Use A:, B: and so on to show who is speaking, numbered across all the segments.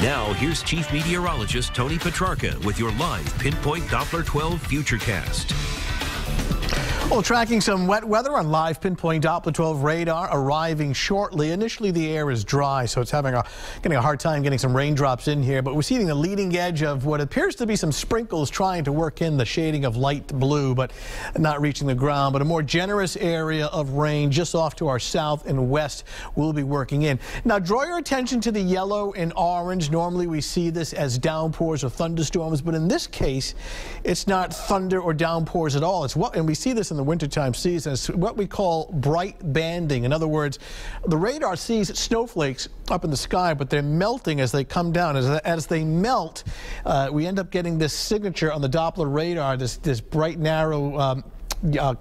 A: Now, here's Chief Meteorologist Tony Petrarca with your live Pinpoint Doppler 12 Futurecast.
B: Well, tracking some wet weather on live Pinpoint Doppler 12 radar arriving shortly. Initially, the air is dry, so it's getting a hard time getting some raindrops in here. But we're seeing the leading edge of what appears to be some sprinkles trying to work in the shading of light blue, but not reaching the ground. But a more generous area of rain just off to our south and west will be working in. Now, draw your attention to the yellow and orange. Normally, we see this as downpours or thunderstorms, but in this case, it's not thunder or downpours at all. And we see this in the wintertime season. It's what we call bright banding. In other words, the radar sees snowflakes up in the sky, but they're melting as they come down. As they melt, we end up getting this signature on the Doppler radar, this bright, narrow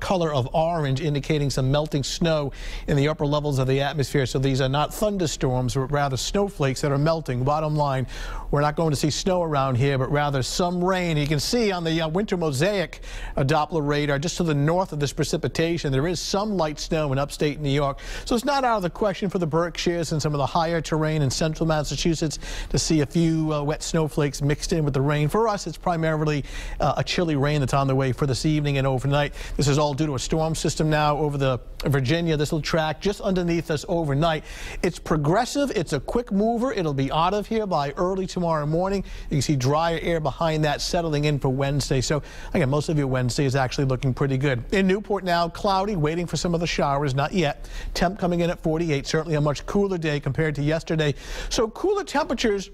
B: color of orange, indicating some melting snow in the upper levels of the atmosphere. So these are not thunderstorms, but rather snowflakes that are melting. Bottom line, we're not going to see snow around here, but rather some rain. You can see on the winter mosaic Doppler radar, just to the north of this precipitation, there is some light snow in upstate New York. So it's not out of the question for the Berkshires and some of the higher terrain in central Massachusetts to see a few wet snowflakes mixed in with the rain. For us, it's primarily a chilly rain that's on the way for this evening and overnight. This is all due to a storm system now over the Virginia. This will track just underneath us overnight. It's progressive. It's a quick mover. It'll be out of here by early tomorrow morning. You can see drier air behind that settling in for Wednesday. So again, most of your Wednesday is actually looking pretty good. In Newport now, cloudy, waiting for some of the showers. Not yet. Temp coming in at 48. Certainly a much cooler day compared to yesterday. So cooler temperatures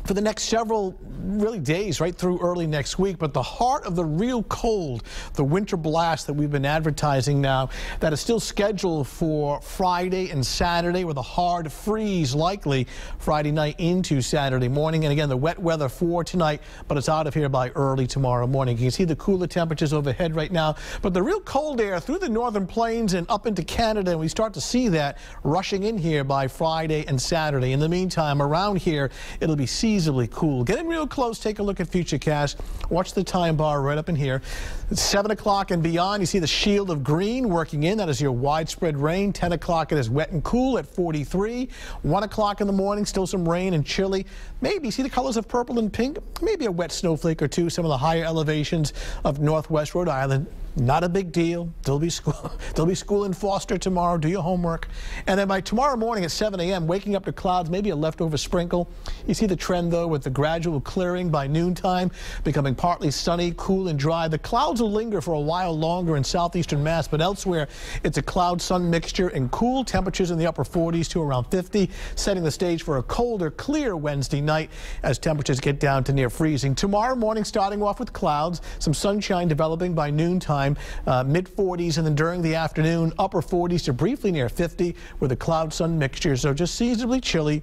B: for the next several days right through early next week. But the heart of the real cold, the winter blast that we've been advertising now, that is still scheduled for Friday and Saturday with a hard freeze likely Friday night into Saturday morning. And again, the wet weather for tonight, but it's out of here by early tomorrow morning. You can see the cooler temperatures overhead right now, but the real cold air through the northern plains and up into Canada, and we start to see that rushing in here by Friday and Saturday. In the meantime, around here, it'll be seasonably cool. Get in real close, take a look at Futurecast. Watch the time bar right up in here. It's 7 o'clock and beyond. You see the shield of green working in. That is your widespread rain. 10 o'clock, it is wet and cool at 43. 1 o'clock in the morning, still some rain and chilly. Maybe, see the colors of purple and pink? Maybe a wet snowflake or two. Some of the higher elevations of northwest Rhode Island. Not a big deal. There'll be school in Foster tomorrow. Do your homework. And then by tomorrow morning at 7 a.m., waking up to clouds, maybe a leftover sprinkle. You see the trend, though, with the gradual clearing by noontime, becoming partly sunny, cool, and dry. The clouds will linger for a while longer in southeastern Mass, but elsewhere, it's a cloud-sun mixture and cool. Temperatures in the upper 40s to around 50, setting the stage for a colder, clear Wednesday night as temperatures get down to near freezing. Tomorrow morning, starting off with clouds, some sunshine developing by noontime. Mid-40s, and then during the afternoon, upper 40s to briefly near 50 with a cloud-sun mixture. So just seasonably chilly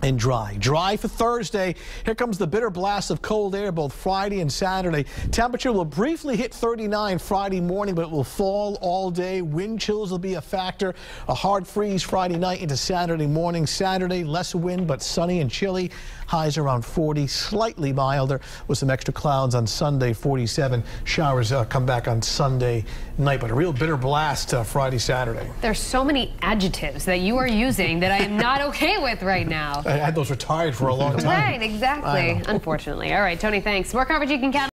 B: and dry. Dry for Thursday. Here comes the bitter blast of cold air both Friday and Saturday. Temperature will briefly hit 39 Friday morning, but it will fall all day. Wind chills will be a factor. A hard freeze Friday night into Saturday morning. Saturday, less wind, but sunny and chilly. Highs around 40, slightly milder with some extra clouds on Sunday, 47. Showers come back on Sunday night, but a real bitter blast Friday, Saturday.
C: There's so many adjectives that you are using that I am not okay with right now.
B: I had those retired for a long time.
C: Right, exactly. Unfortunately. All right, Tony, thanks. More coverage you can count